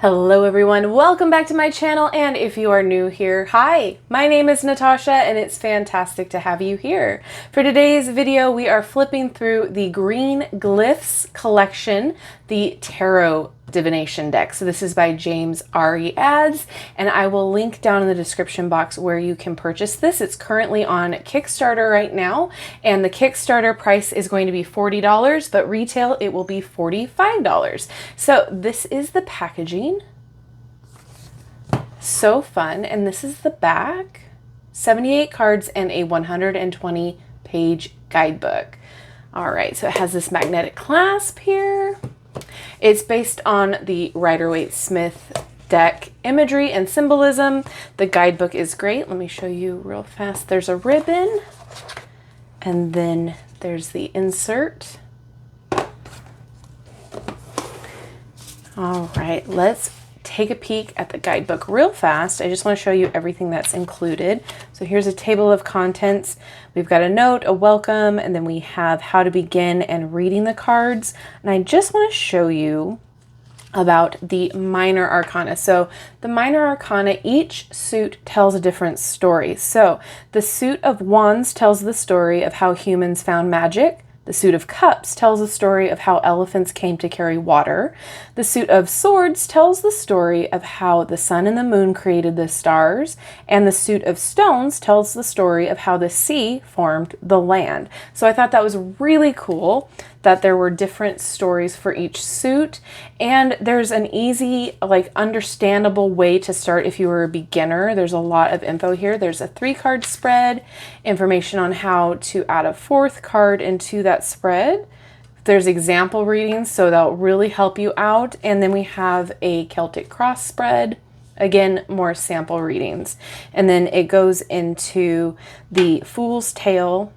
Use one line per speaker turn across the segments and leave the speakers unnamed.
Hello everyone, welcome back to my channel, and if you are new here, hi, my name is Natasha and it's fantastic to have you here. For today's video, we are flipping through the Green Glyphs collection, the tarot divination deck. So this is by James Eads, and I will link down in the description box where you can purchase this. It's currently on Kickstarter right now, and the Kickstarter price is going to be $40, but retail it will be $45. So this is the packaging. So fun. And this is the back. 78 cards and a 120-page guidebook. All right, so it has this magnetic clasp here. It's based on the Rider-Waite-Smith deck imagery and symbolism. The guidebook is great. Let me show you real fast. There's a ribbon, and then there's the insert. All right, let's take a peek at the guidebook real fast. I just want to show you everything that's included. So here's a table of contents. We've got a note, a welcome, and then we have how to begin and reading the cards. And I just want to show you about the minor arcana. So the minor arcana, each suit tells a different story. So the suit of wands tells the story of how humans found magic. The suit of cups tells the story of how elephants came to carry water. The suit of swords tells the story of how the sun and the moon created the stars. And the suit of stones tells the story of how the sea formed the land. So I thought that was really cool that there were different stories for each suit. And there's an easy, understandable way to start if you were a beginner. There's a lot of info here. There's a 3-card spread, information on how to add a 4th card into that spread. There's example readings, so that'll really help you out. And then we have a Celtic cross spread. Again, more sample readings. And then it goes into the Fool's Tale,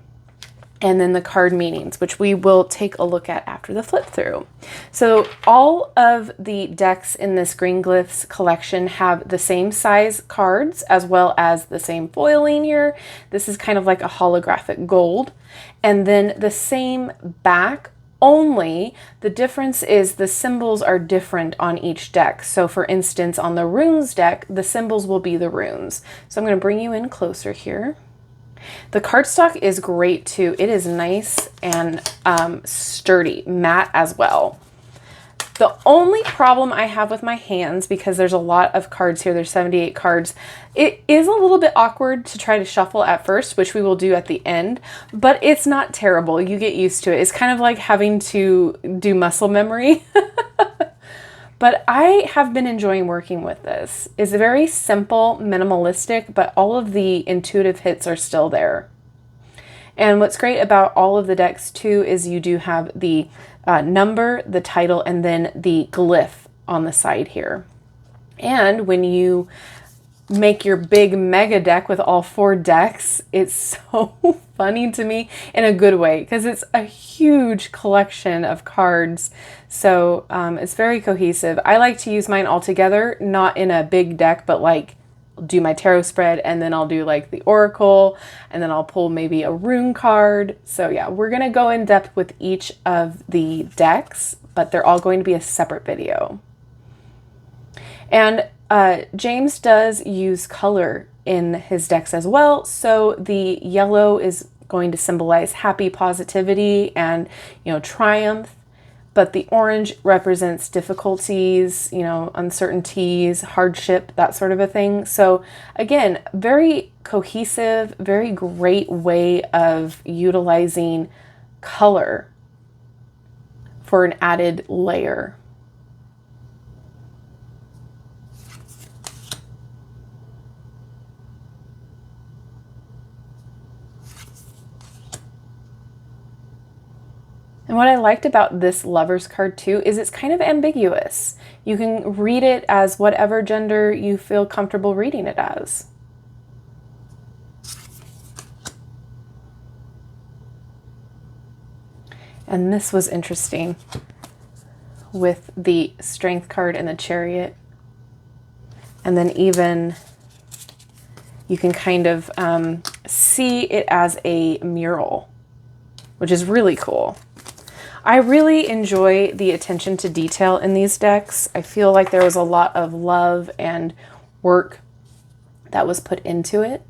and then the card meanings, which we will take a look at after the flip through. So all of the decks in this Green Glyphs collection have the same size cards as well as the same foiling here. This is kind of like a holographic gold. And then the same back, only the difference is the symbols are different on each deck. So for instance, on the runes deck, the symbols will be the runes. So I'm going to bring you in closer here. The cardstock is great too. It is nice and sturdy, matte as well. The only problem I have with my hands, because there's a lot of cards here, there's 78 cards, it is a little bit awkward to try to shuffle at first, which we will do at the end, but it's not terrible. You get used to it. It's kind of like having to do muscle memory. But I have been enjoying working with this. It's very simple, minimalistic, but all of the intuitive hits are still there. And what's great about all of the decks too is you do have the number, the title, and then the glyph on the side here. And when you make your big mega deck with all 4 decks, it's so funny to me in a good way because it's a huge collection of cards. So it's very cohesive. I like to use mine all together, not in a big deck, but do my tarot spread, and then I'll do the oracle, and then I'll pull maybe a rune card. So yeah, we're gonna go in depth with each of the decks, but they're all going to be a separate video. And James does use color in his decks as well. So the yellow is going to symbolize happy positivity and, triumph. But the orange represents difficulties, uncertainties, hardship, that sort of a thing. So again, very cohesive, very great way of utilizing color for an added layer. And what I liked about this Lover's card too is it's kind of ambiguous. You can read it as whatever gender you feel comfortable reading it as. And this was interesting with the Strength card and the Chariot. And then even you can kind of see it as a mural, which is really cool. I really enjoy the attention to detail in these decks. I feel like there was a lot of love and work that was put into it.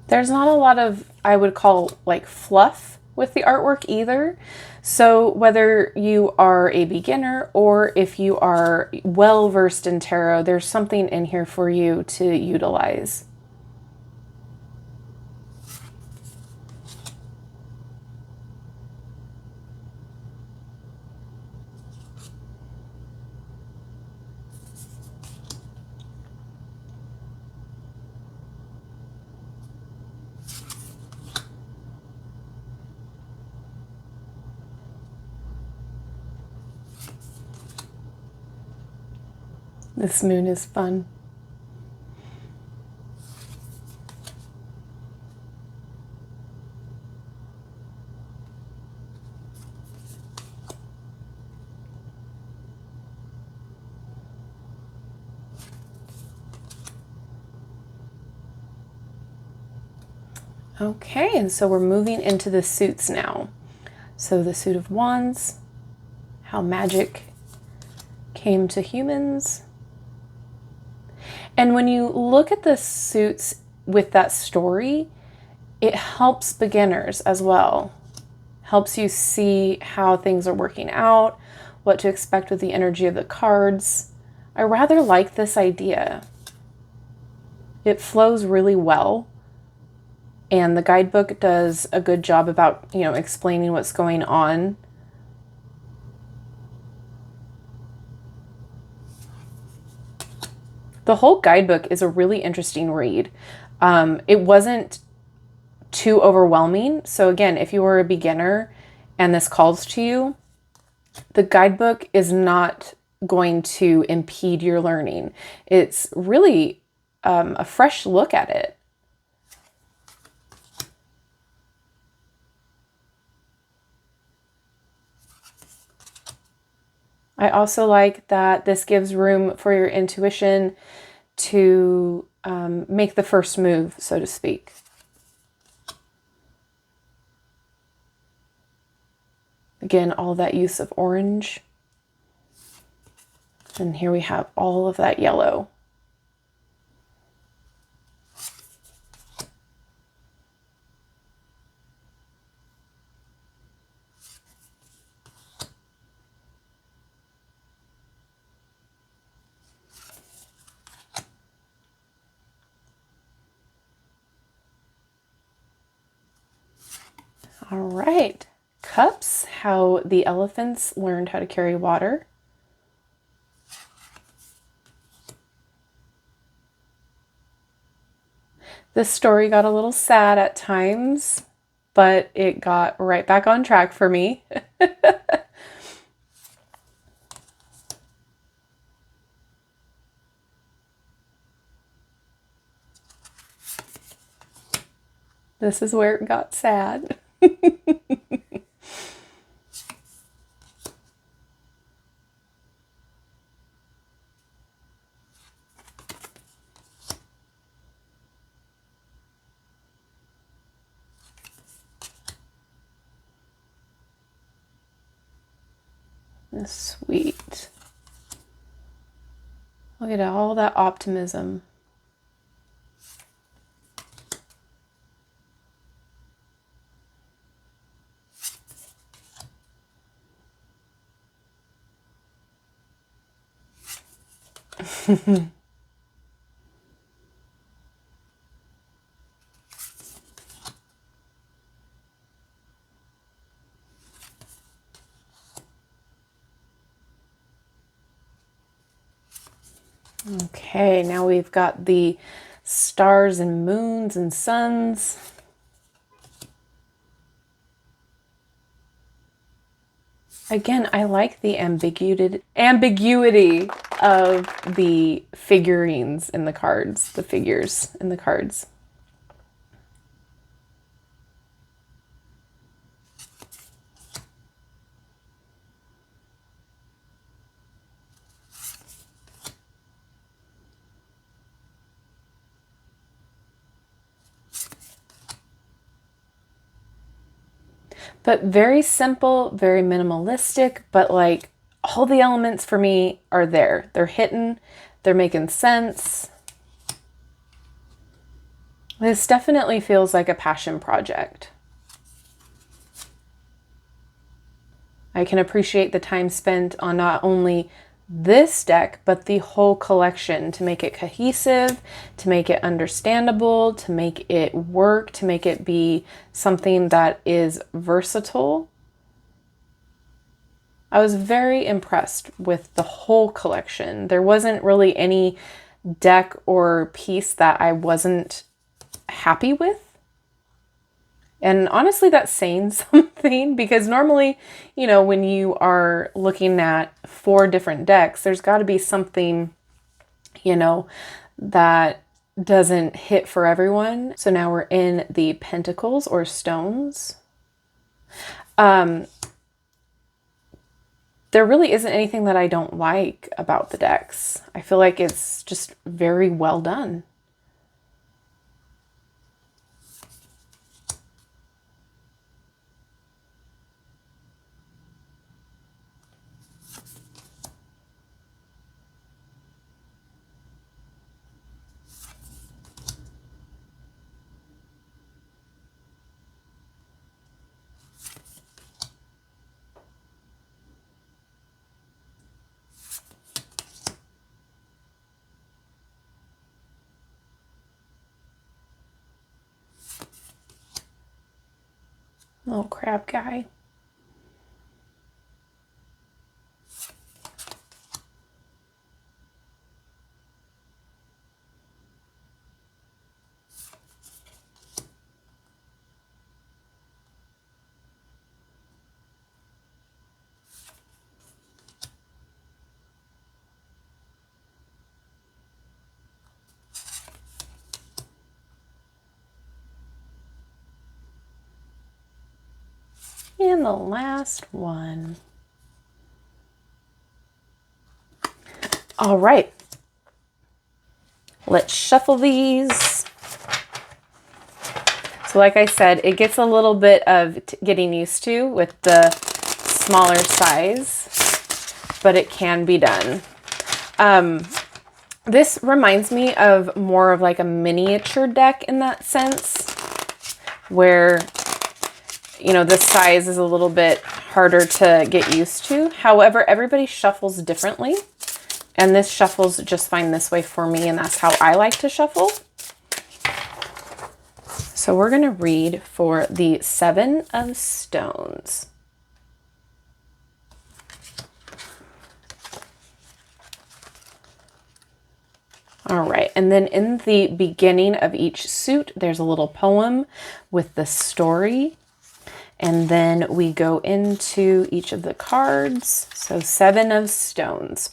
There's not a lot of, I would call, like, fluff with the artwork either. So whether you are a beginner or if you are well versed in tarot, there's something in here for you to utilize. This moon is fun. Okay, and so we're moving into the suits now. So the suit of wands, how magic came to humans. And when you look at the suits with that story, it helps beginners as well. Helps you see how things are working out, what to expect with the energy of the cards. I rather like this idea. It flows really well. And the guidebook does a good job about, explaining what's going on. The whole guidebook is a really interesting read. It wasn't too overwhelming. So again, if you were a beginner and this calls to you, the guidebook is not going to impede your learning. It's really a fresh look at it. I also like that this gives room for your intuition to make the first move, so to speak. Again, all that use of orange. And here we have all of that yellow. All right, cups, how the elephants learned how to carry water. This story got a little sad at times, but it got right back on track for me. This is where it got sad. Sweet. Look at all that optimism. Okay, now we've got the stars and moons and suns. Again, I like the ambiguity of the figurines in the cards, the figures in the cards. But very simple, very minimalistic, but like all the elements for me are there. They're hidden, they're making sense. This definitely feels like a passion project. I can appreciate the time spent on not only this deck, but the whole collection to make it cohesive, to make it understandable, to make it work, to make it be something that is versatile. I was very impressed with the whole collection. There wasn't really any deck or piece that I wasn't happy with. And honestly, that's saying something, because normally, you know, when you are looking at 4 different decks, there's got to be something, you know, that doesn't hit for everyone. So now we're in the Pentacles or Stones. There really isn't anything that I don't like about the decks. I feel like it's just very well done. Little crab guy. And the last one. All right. Let's shuffle these. So like I said, it gets a little bit of getting used to with the smaller size, but it can be done. This reminds me of more of like a miniature deck in that sense, where, you know, the size is a little bit harder to get used to. However, everybody shuffles differently, and this shuffles just fine this way for me, and that's how I like to shuffle. So we're going to read for the 7 of Stones. All right, and then in the beginning of each suit, there's a little poem with the story. And then we go into each of the cards. So 7 of Stones.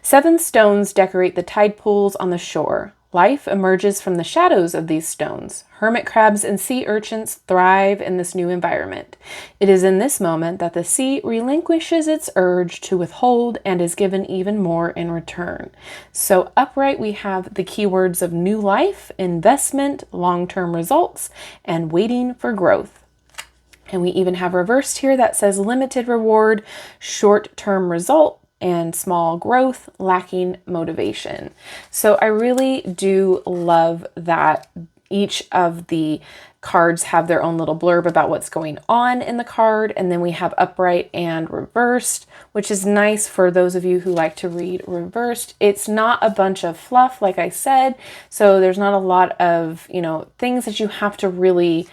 7 stones decorate the tide pools on the shore. Life emerges from the shadows of these stones. Hermit crabs and sea urchins thrive in this new environment. It is in this moment that the sea relinquishes its urge to withhold and is given even more in return. So upright, we have the keywords of new life, investment, long-term results, and waiting for growth. And we even have reversed here that says limited reward, short-term result, and small growth, lacking motivation. So I really do love that each of the cards have their own little blurb about what's going on in the card. And then we have upright and reversed, which is nice for those of you who like to read reversed. It's not a bunch of fluff, like I said. So there's not a lot of, you know, things that you have to really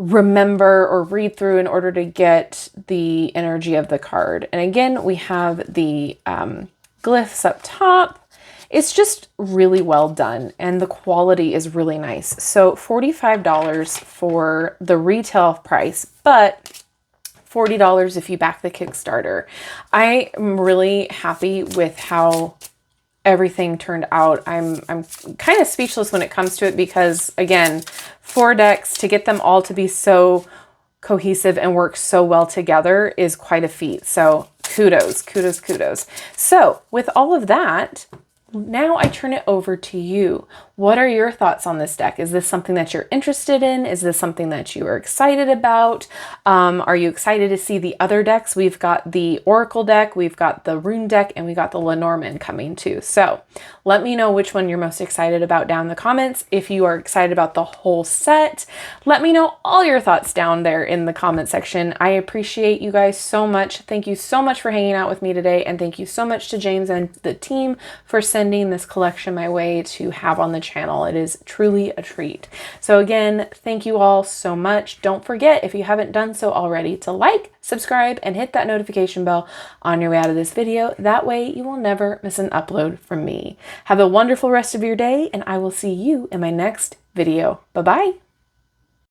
remember or read through in order to get the energy of the card. And again, we have the glyphs up top. It's just really well done, and the quality is really nice. So $45 for the retail price, but $40 if you back the Kickstarter. I am really happy with how everything turned out. I'm kind of speechless when it comes to it, because again, 4 decks, to get them all to be so cohesive and work so well together is quite a feat. So kudos, kudos, kudos. So with all of that, now I turn it over to you. What are your thoughts on this deck? Is this something that you're interested in? Is this something that you are excited about? Are you excited to see the other decks? We've got the Oracle deck, we've got the Rune deck, and we got the Lenormand coming too. So let me know which one you're most excited about down in the comments. If you are excited about the whole set, let me know all your thoughts down there in the comment section. I appreciate you guys so much. Thank you so much for hanging out with me today, and thank you so much to James and the team for sending this collection my way to have on the channel. It is truly a treat. So again, thank you all so much. Don't forget, if you haven't done so already, to like, subscribe, and hit that notification bell on your way out of this video. That way you will never miss an upload from me. Have a wonderful rest of your day, and I will see you in my next video. Bye-bye.